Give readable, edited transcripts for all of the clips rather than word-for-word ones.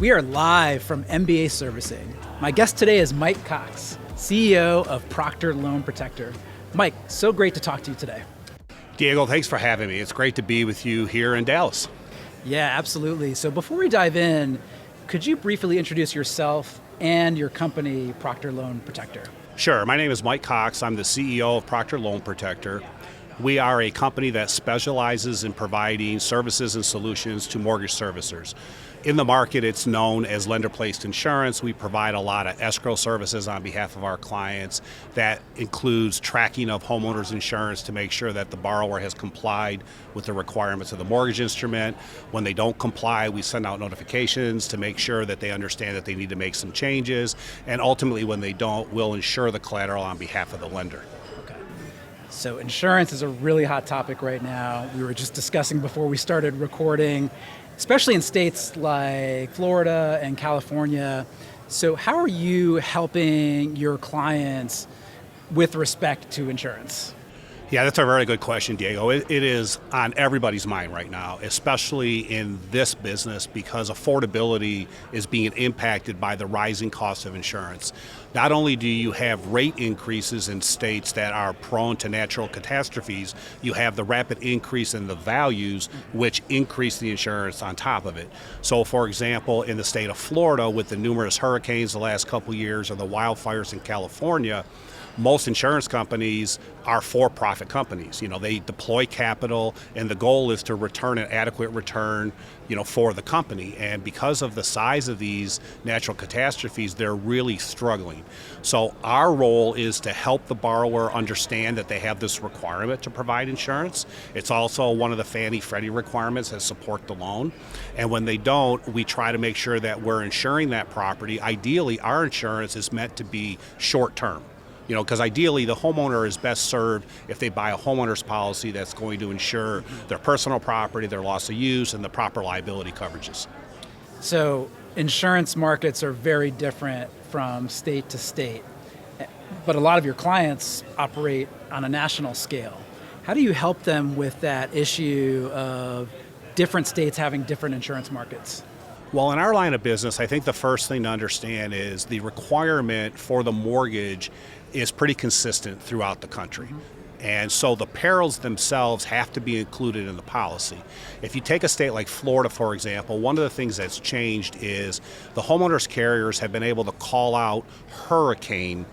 We are live from MBA Servicing. My guest today is Mike Cox, CEO of Proctor Loan Protector. Mike, so great to talk to you today. Diego, thanks for having me. It's great to be with you here in Dallas. Yeah, absolutely. So before we dive in, could you briefly introduce yourself and your company, Proctor Loan Protector? Sure. My name is Mike Cox. I'm the CEO of Proctor Loan Protector. We are a company that specializes in providing services and solutions to mortgage servicers. In the market, it's known as lender-placed insurance. We provide a lot of escrow services on behalf of our clients. That includes tracking of homeowners insurance to make sure that the borrower has complied with the requirements of the mortgage instrument. When they don't comply, we send out notifications to make sure that they understand that they need to make some changes. And ultimately, when they don't, we'll insure the collateral on behalf of the lender. So insurance is a really hot topic right now. We were just discussing before we started recording, especially in states like Florida and California. So how are you helping your clients with respect to insurance? Yeah, that's a very good question, Diego. It is on everybody's mind right now, especially in this business, because affordability is being impacted by the rising cost of insurance. Not only do you have rate increases in states that are prone to natural catastrophes, you have the rapid increase in the values, which increase the insurance on top of it. So, for example, in the state of Florida, with the numerous hurricanes the last couple years or the wildfires in California, most insurance companies are for-profit companies. They deploy capital, and the goal is to return an adequate return, for the company. And because of the size of these natural catastrophes, they're really struggling. So our role is to help the borrower understand that they have this requirement to provide insurance. It's also one of the Fannie Freddie requirements that support the loan. And when they don't, we try to make sure that we're insuring that property. Ideally, our insurance is meant to be short-term. Because ideally the homeowner is best served if they buy a homeowner's policy that's going to insure their personal property, their loss of use, and the proper liability coverages. So insurance markets are very different from state to state, but a lot of your clients operate on a national scale. How do you help them with that issue of different states having different insurance markets? Well, in our line of business, I think the first thing to understand is the requirement for the mortgage is pretty consistent throughout the country. And so the perils themselves have to be included in the policy. If you take a state like Florida, for example, one of the things that's changed is the homeowners carriers have been able to call out hurricane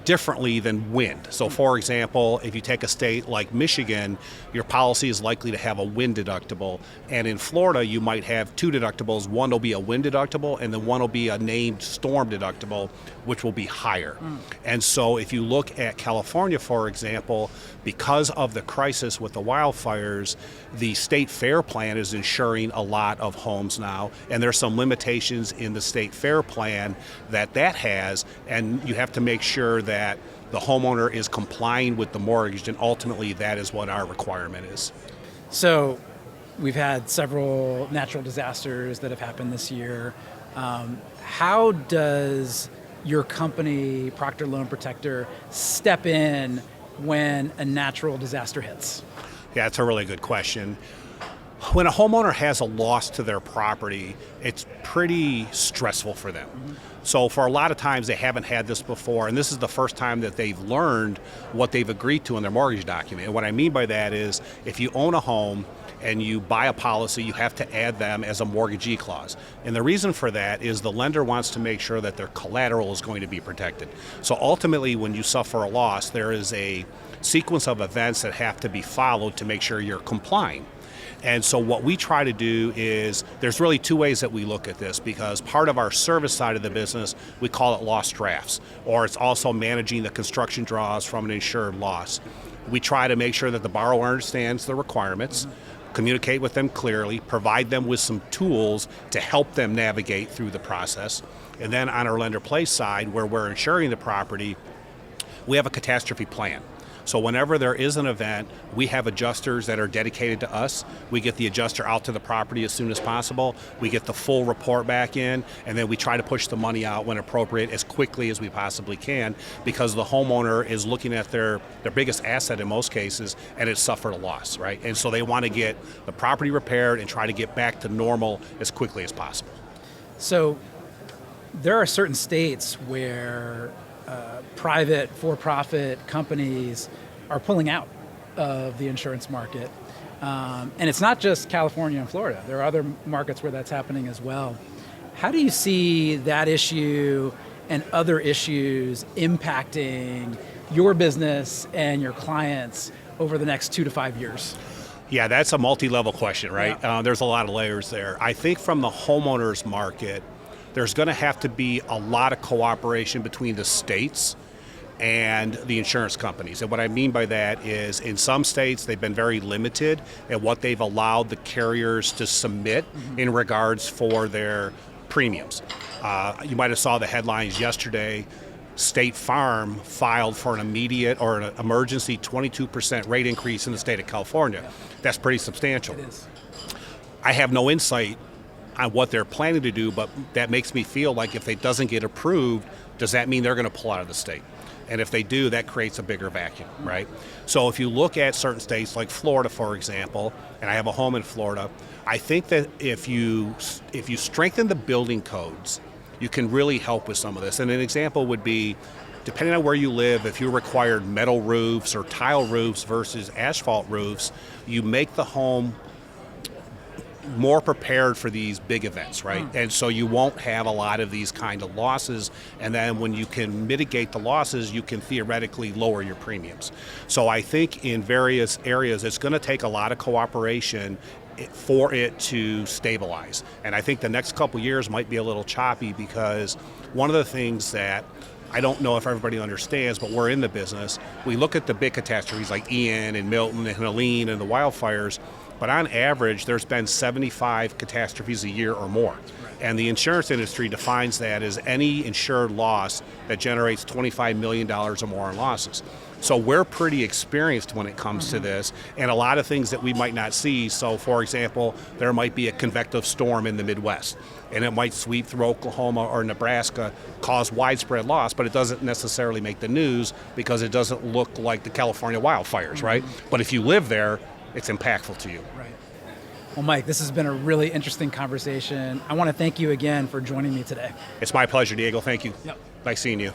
differently than wind. So for example, if you take a state like Michigan, your policy is likely to have a wind deductible. And in Florida, you might have two deductibles. One will be a wind deductible, and then one will be a named storm deductible, which will be higher. And so if you look at California, for example, because of the crisis with the wildfires, the state fair plan is insuring a lot of homes now, and there's some limitations in the state fair plan that has, and you have to make sure that the homeowner is complying with the mortgage, and ultimately that is what our requirement is. So we've had several natural disasters that have happened this year. How does your company, Proctor Loan Protector, step in when a natural disaster hits? Yeah, it's a really good question. When a homeowner has a loss to their property, it's pretty stressful for them. So for a lot of times they haven't had this before, and this is the first time that they've learned what they've agreed to in their mortgage document. And what I mean by that is if you own a home and you buy a policy, you have to add them as a mortgagee clause. And the reason for that is the lender wants to make sure that their collateral is going to be protected. So ultimately, when you suffer a loss, there is a sequence of events that have to be followed to make sure you're complying. And so what we try to do is, there's really two ways that we look at this, because part of our service side of the business, we call it loss drafts, or it's also managing the construction draws from an insured loss. We try to make sure that the borrower understands the requirements, communicate with them clearly, provide them with some tools to help them navigate through the process. And then on our lender-placed side, where we're insuring the property, we have a catastrophe plan. So whenever there is an event, we have adjusters that are dedicated to us. We get the adjuster out to the property as soon as possible. We get the full report back in, and then we try to push the money out when appropriate as quickly as we possibly can, because the homeowner is looking at their biggest asset in most cases, and it's suffered a loss, right? And so they want to get the property repaired and try to get back to normal as quickly as possible. So there are certain states where private for-profit companies are pulling out of the insurance market. And it's not just California and Florida. There are other markets where that's happening as well. How do you see that issue and other issues impacting your business and your clients over the next 2 to 5 years? Yeah, that's a multi-level question, right? Yeah. There's a lot of layers there. I think from the homeowners market, there's going to have to be a lot of cooperation between the states and the insurance companies. And what I mean by that is in some states, they've been very limited at what they've allowed the carriers to submit in regards for their premiums. You might have saw the headlines yesterday. State Farm filed for an immediate or an emergency 22% rate increase in the state of California. That's pretty substantial. It is. I have no insight on what they're planning to do, but that makes me feel like if it doesn't get approved, does that mean they're going to pull out of the state? And if they do, that creates a bigger vacuum, right? So if you look at certain states like Florida, for example, and I have a home in Florida, I think that if you strengthen the building codes, you can really help with some of this. And an example would be, depending on where you live, if you required metal roofs or tile roofs versus asphalt roofs, you make the home more prepared for these big events, right? And so you won't have a lot of these kind of losses. And then when you can mitigate the losses, you can theoretically lower your premiums. So I think in various areas, it's going to take a lot of cooperation for it to stabilize. And I think the next couple years might be a little choppy because one of the things that I don't know if everybody understands, but we're in the business. We look at the big catastrophes like Ian and Milton and Helene and the wildfires, but on average, there's been 75 catastrophes a year or more. And the insurance industry defines that as any insured loss that generates $25 million or more in losses. So we're pretty experienced when it comes to this, and a lot of things that we might not see. So for example, there might be a convective storm in the Midwest, and it might sweep through Oklahoma or Nebraska, cause widespread loss, but it doesn't necessarily make the news because it doesn't look like the California wildfires, right? But if you live there, it's impactful to you. Right. Well, Mike, this has been a really interesting conversation. I want to thank you again for joining me today. It's my pleasure, Diego. Thank you. Yep. Nice seeing you.